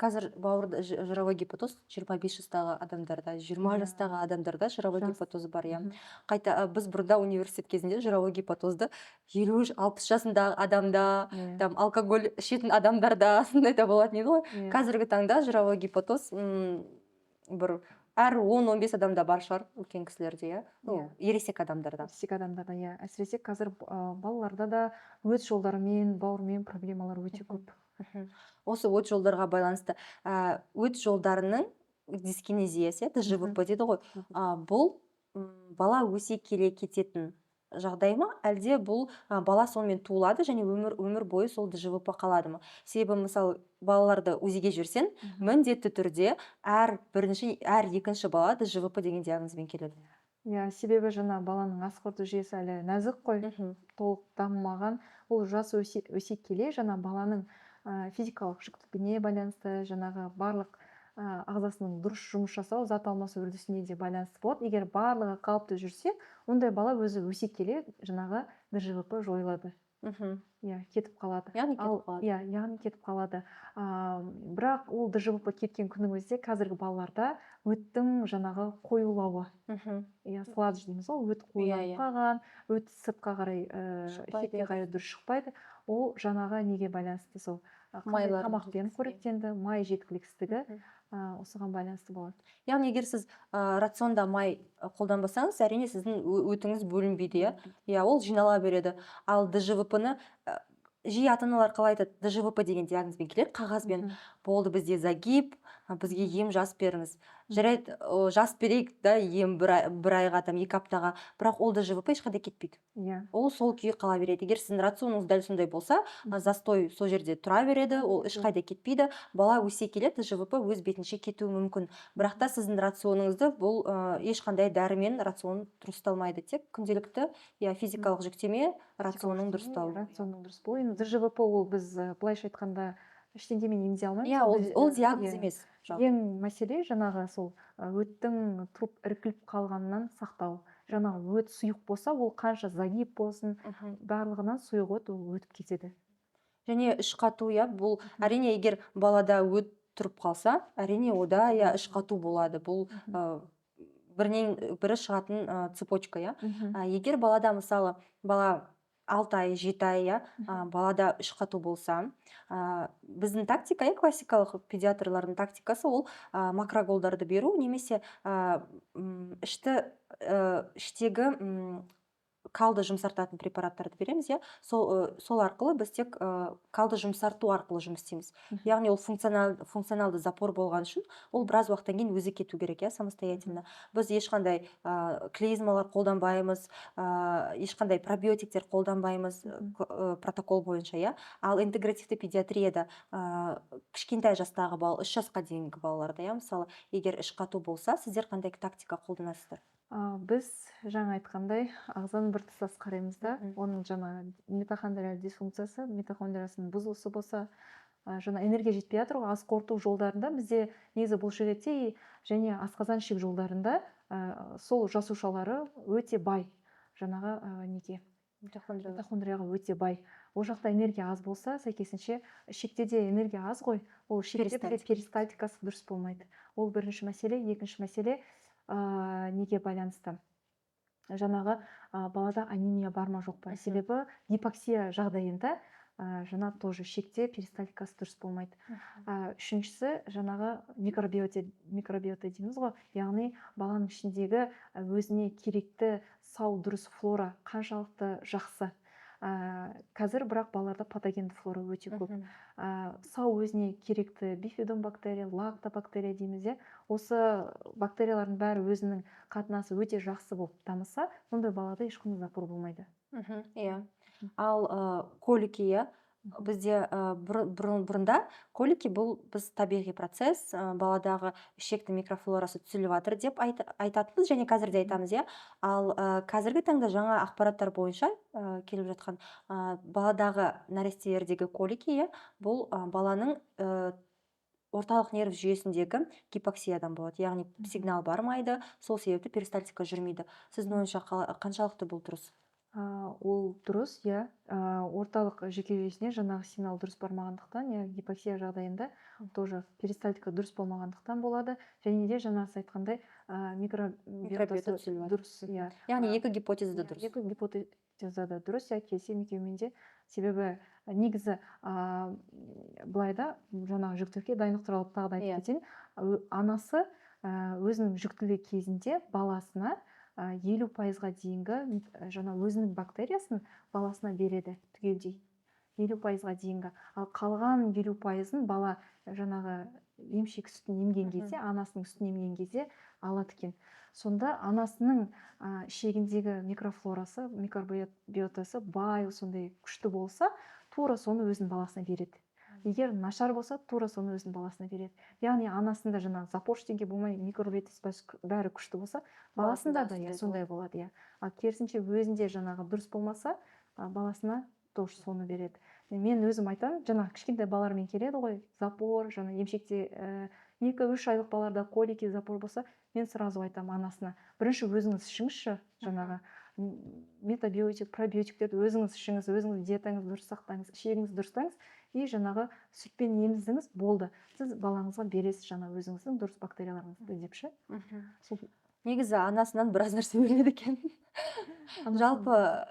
қазір бауырда жировой гепатоз 25 жастағы адамдарда, 20 жастағы адамдарда жировой гепатоз бар, иә. Қайта біз бұрында университет кезінде жировой гепатозды 50-60 жасындағы адамда, там алкоголь ішетін адамдарда сондай да болатын еді ғой. Қазіргі таңда жировой гепатоз бір әр 10-15 адамда бар шығар, үлкен кісілерде, иә. Ересек адамдарда. Ересек адамдарда, иә. Әсіресе қазір балаларда да өт жолдарымен, бауырмен проблемалар өте көп. Осы өт жолдарға байланысты өт жолдарының дискинезиясы, ДЖВП дейді ғой. Бұл бала өсе келе кететін жағдай ма, әлде бұл бала сонымен туылады және өмір бойы сол ДЖВП қалады ма? Себебі мысалы балаларды УЗИге жүрсен, міндетті түрде әр екінші бала ДЖВП деген диагнозбен келеді. Иә, себебі жаңа баланың ас қорыту жүйесі әлі нәзік қой, толық дамымаған. Ол жас өсе келе жаңа баланың физикалық жүктілігіне байланысты, жаңағы барлық ағзасының дұрыс жұмыс жасау, зат алмасу үрдісіне де байланысты болады. Егер барлығы қалыпты жүрсе, ондай бала өзі өсе келе жаңағы ДЖВП жойылады. Иә, кетіп қалады. Яғни кетіп қалады. Иә, яғни кетіп қалады. Бірақ ол ДЖВП кеткен күннің өзінде қазіргі балаларда өттің жаңағы қоюлауы. Иә, сладж дейміз ғой, өт қоюланып қалған, өт сыртқа қарай шекке қарай дұрыс шықпайды. Ол жаңағы неге байланысты, сол тамақпен қоректенді, май жеткіліксіздігі осыған байланысты болады. Яғни егер сіз рационда май қолданбасаңыз, әрине сіздің өтіңіз бөлінбейді, иә, ол жинала береді. Ал ДЖВП-ны жиі ата-аналар қалай айтады, ДЖВП деген диагнозбен келеді, қағазбен, болды бізде загиб, бізге ем жазып беріңіз. Жарайды, жазып берейік та ем бір айға, там 2 аптаға, бірақ ол ДЖВП ешқайда кетпейді. Ол сол күйі қала береді. Егер сіздің рационыңыз дәл сондай болса, застой сол жерде тұра береді, ол ешқайда кетпейді. Бала өсе келе ДЖВП өз бетінше кетуі мүмкін. Бірақ та сіздің рационыңызды бұл ешқандай дәрімен рацион дұрысталмайды. Тек күнделікті физикалық жүктеме, рационның дұрыстау. Рационның дұрыс болу. Енді ДЖВП ол біз былайша айтқанда ештеңемен емдей алмаймыз. Иә, ол диагноз емес. Ең мәселе жаңағы сол өттің тұрып іркіліп қалғанынан сақтау. Жаңағы өт сұйық болса, ол қанша загиб болсын, барлығынан сұйық өт ол өтіп кетеді. Және іш қату, бұл әрине егер балада өт тұрып қалса, әрине ода іш қату болады. Бұл бірінен бірі шығатын цепочка, Егер балада мысалы бала 6 ай, 7 ай, балада іш қату болса, біздің тактика, классикалық педиатрлардың тактикасы ол макроголдарды беру, немесе іштегі калды жұмсартатын препараттарды береміз, сол арқылы біз тек калды жұмсарту арқылы жұмыс істейміз. Яғни ол функционалды запор болған үшін, ол біраз уақыттан кейін өзі кету керек, самостоятельно. Біз ешқандай клизмалар қолданбаймыз, ешқандай пробиотиктер қолданбаймыз протокол бойынша, Ал интегративті педиатрияда кішкентай жастағы 3 жасқа дейінгі балаларда, мысалы, егер іш қату болса, сіздер қандай тактика қолданасыздар? Біз жаңа айтқандай ағзаның бір тұсас қараймыз да, оның жаңа митохондриалды дисфункциясы, митохондриясының бұзылысы болса, жаңа энергия жетпей жатыр ғой, ас қорыту жолдарында бізде негізі бұлшықетте және асқазан ішек жолдарында сол жасушалары өте бай, жаңағы неге митохондрияға өте бай. Ол жақта энергия аз болса, сәйкесінше ішекте де энергия аз ғой, ол ішекте перистальтикасы дұрыс болмайды. Ол бірінші мәселе. Екінші мәселе неге байланысты? Жаңағы балада анемия бар ма жоқ па? Себебі гипоксия жағдайында жаңа тоже ішекте перистальтикасы дұрыс болмайды. Үшіншісі жаңағы микробиота дейміз ғой, яғни баланың ішіндегі өзіне керекті сау дұрыс флора қаншалықты жақсы. Қазір бірақ балаларда патогенді флора өте көп. Сау өзіне керекті бифидобактерия, лактобактерия дейміз, осы бактериялардың бәрі өзінің қатынасы өте жақсы болып дамыса, ондай балада ешқандай запор болмайды. Ал колики, бізде бұрында колики бұл біз табиғи процесс, баладағы ішекті микрофлорасы түзіліп жатыр деп айтатынбыз, және қазір де айтамыз, Ал қазіргі таңда жаңа ақпараттар бойынша келіп жатқан баладағы нәрестелердегі колики, бұл баланың орталық нерв жүйесіндегі гипоксиядан болады, яғни сигнал бармайды, сол себепті перистальтика жүрмейді. Сіздің ойыңызша қаншалықты бұл дұрыс? Ол дұрыс, иә. Орталық жүйке жүйесіне жаңағы сигнал дұрыс бармағандықтан, иә, гипоксия жағдайында тоже перистальтика дұрыс болмағандықтан болады. Және де жаңағы сіз айтқандай Микробиота микробиотасы түзіліп дұрыс, иә. яғни екі гипотеза да Иә, дұрыс. екі гипотеза да дұрыс, иә, келісемін екеуімен де. Себебі негізі былай да, жаңағы жүктілікке дайындық туралы тағы да Иә. айтып кетейін. Анасы өзінің жүктілігі кезінде баласына 50%-ға дейінгі жаңа өзінің бактериясын баласына береді түгелдей. 50%-ға дейінгі. Ал қалған 50%-ын бала жаңағы емшек сүтін емген кезде, анасының сүтін емген кезде алады екен. Сонда анасының ішегіндегі микрофлорасы, микробиотасы бай, сондай күшті болса, тура соны өзінің баласына береді. Егер нашар болса, тура соны өзінің баласына береді. Яғни анасында жаңағы запор ештеңе болмай, микробиотасы бәрі күшті болса, баласында да сондай болады, иә. Ал керісінше өзінде жаңағы дұрыс болмаса, баласына тоже соны береді. Мен өзім айтамын, жаңағы кішкентай балалармен келеді ғой, запор, жаңа емшекте 2-3 айлық балаларда колики, запор болса, мен сразу айтамын анасына, бірінші өзіңіз ішіңізші, жаңағы метабиотик, пробиотиктерді өзіңіз ішіңіз, өзіңіз диетаңызды дұрыс сақтаңыз, ішегіңізді дұрыстаңыз, и жаңағы сүтпен еміздіңіз, болды. Сіз балаңызға бересіз жаңа өзіңіздің дұрыс бактерияларыңызды деп ше. Негізі анасынан біраз нәрсе береді екен. Жалпы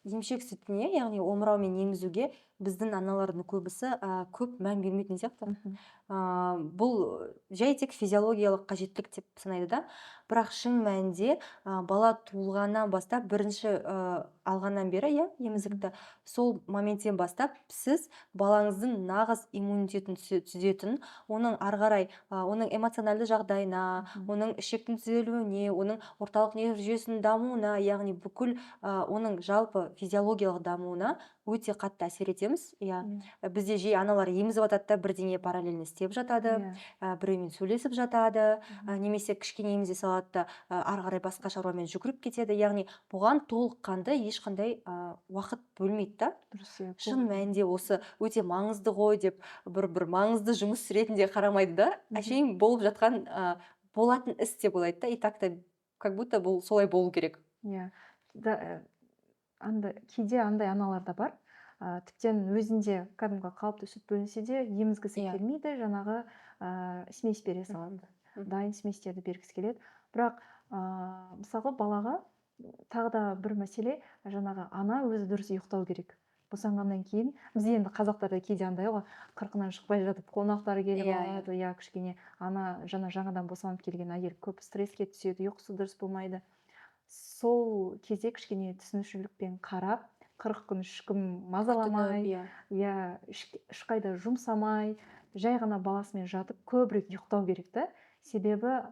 емшек сүтіне, яғни омыраумен емізуге біздің аналардың көбісі көп мән бермейтін сияқты. Бұл жай тек физиологиялық қажеттілік деп санайды да. Бірақ шын мәнінде бала туылғаннан бастап, бірінші алғаннан бері, иә, емізікті, сол моменттен бастап сіз балаңыздың нағыз иммунитетін түзетін, оның ары қарай оның эмоционалды жағдайына, оның ішектің түзелуіне, оның орталық нерв жүйесінің дамуына, яғни бүкіл оның жалпы физиологиялық дамуына өте қатты әсер етеміз. Иә, бізде жиі аналар емізіп жатады да, бірдеңе параллельно істеп жатады, біреумен сөйлесіп жатады, немесе кішкене емізе салады да, ары қарай басқа шаруамен жүгіріп кетеді. Яғни бұған толыққанды ешқандай уақыт бөлмейді да. Шын мәнінде осы өте маңызды ғой деп бір маңызды жұмыс ретінде қарамайды да, әшейін болып жатқан болатын іс деп ойлайды да, и так-то как будто бұл солай болу керек. Иә, кейде андай аналар да бар, тіптен өзінде кәдімгі қалыпты сүт бөлінсе де емізгісі келмейді, жаңағы смесь бере салады, дайын сместерді бергісі келеді. Бірақ мысалы балаға тағы да бір мәселе, жаңағы ана өзі дұрыс ұйықтау керек. Босанғаннан кейін, бізде енді қазақтарда кейде андай ғой, қырқынан шықпай жатып қонақтар келіп алады, иә, кішкене ана жаңадан босанып келген әйел көп стресске түседі, ұйқысы дұрыс болмайды. Сол кезде кішкене түсінушілікпен қарап, 40 күн ешкім мазаламай, ешқайда жұмсамай, жай ғана баласымен жатып көбірек ұйықтау керек та. Себебі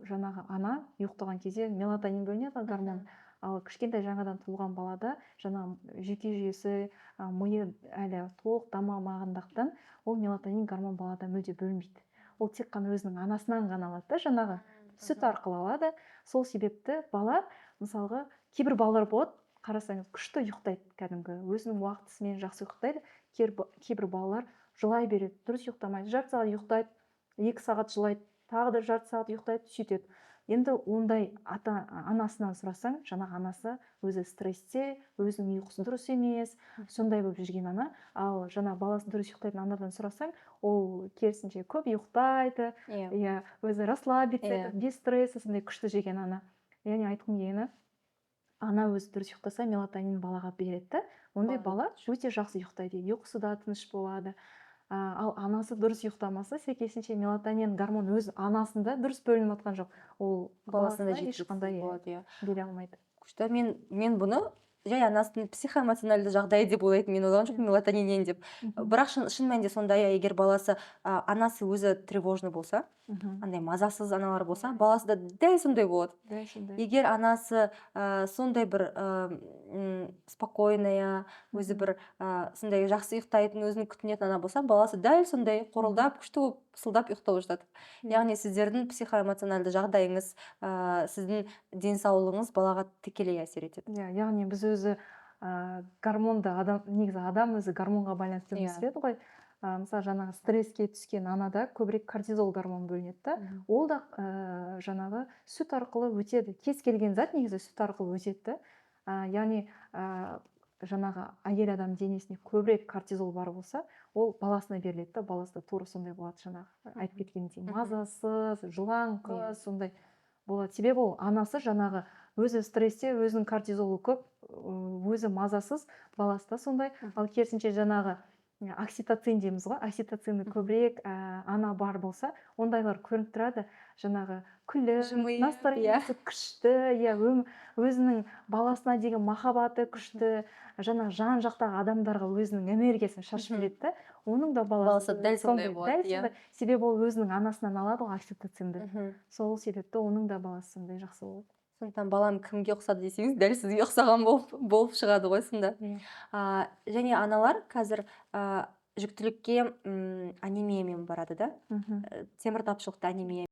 жаңағы ана ұйықтаған кезде мелатонин бөлінеді, гормон. Ал кішкентай жаңадан туылған балада жаңа жүйке жүйесі, миы әлі толық дамымағандықтан ол мелатонин гормон балада мүлде бөлінбейді. Ол тек қана өзінің анасынан ғана алады да, жаңағы сүт арқылы алады. Сол себепті бала, мысалға, кейбір балалар болады, қарасаңыз, күшті ұйықтайды, кәдімгі өзінің уақытысымен жақсы ұйықтайды. Кейбір балалар жылай береді, дұрыс ұйықтамайды, жарты сағат ұйықтайды, 2 сағат жылайды, тағы да жарты сағат ұйықтайды, сөйтеді. Енді ондай анасынан сұрасаң, жаңағы анасы өзі стрессте, өзінің ұйқысы дұрыс емес, сондай болып жүрген ана. Ал жаңа баласы дұрыс ұйықтайтын анадан сұрасаң, ол керісінше көп ұйықтайды, өзі расслабиться, без стресса, сондай күшті жеген ана. Яғни айтқым келгені, ана өзі дұрыс ұйықтаса, мелатонин балаға береді. Ондай бала өте жақсы ұйықтайды, ұйқысы да тыныш болады. Ал анасы дұрыс ұйықтамаса, сәйкесінше мелатонин гормон өз анасында дұрыс бөлініп жатқан жоқ. Ол баласына ешқандай бере алмайды. Күшті, мен бұны жай анасының психоэмоционалды жағдайы деп ойлайтын, мен ойлаған жоқпын мелатониннен деп. Бірақ шын мәнінде сондай, егер баласы анасы өзі тревожный болса, андай мазасыз аналар болса, баласы да дәл сондай болады. Егер анасы сондай бір спокойная, өзі бір сондай жақсы ұйықтайтын, өзін күтінетін ана болса, баласы дәл сондай қорылдап, күшті болып сылдап ұйықтап жатады. Яғни сіздердің психоэмоционалды жағдайыңыз, сіздің денсаулығыңыз балаға тікелей әсер етеді. Яғни біз өзі гормонды, негізі адам өзі гормонға байланысты өмір сүреді ғой. Мысалы, жаңағы стресске түскен анада көбірек кортизол гормон бөлінеді. Ол да жаңағы сүт арқылы өтеді. Кез келген зат негізі сүт арқылы өтеді. яғни жаңағы әйел адам денесіне көбірек кортизол бар болса, ол баласына беріледі да, баласы да тура сондай болады, жаңағы айтып кеткендей мазасыз, жылаңқы, сондай болады. Себебі ол анасы жаңағы өзі стрессте, өзінің кортизолы көп, өзі мазасыз, баласы да сондай. Ал керісінше жаңағы окситоцин дейміз ғой, окситоцины көбірек ана бар болса, ондайлар көрініп тұрады. Жаңағы күллі, настроениесі күшті, өзінің баласына деген махаббаты күшті, жаңа жан жақтағы адамдарға өзінің энергиясын шашып береді да, оның да баласы дәл сондай болады, сондай. Себебі ол өзінің анасынан алады ғой окситоцинді. Сол себепті оның да баласы сондай жақсы болады. Сондықтан балам кімге ұқсады десеңіз, дәл сізге ұқсаған болып шығады ғой сонда. Және аналар қазір жүктілікке анемиямен барады да. Темір тапшылықты анемия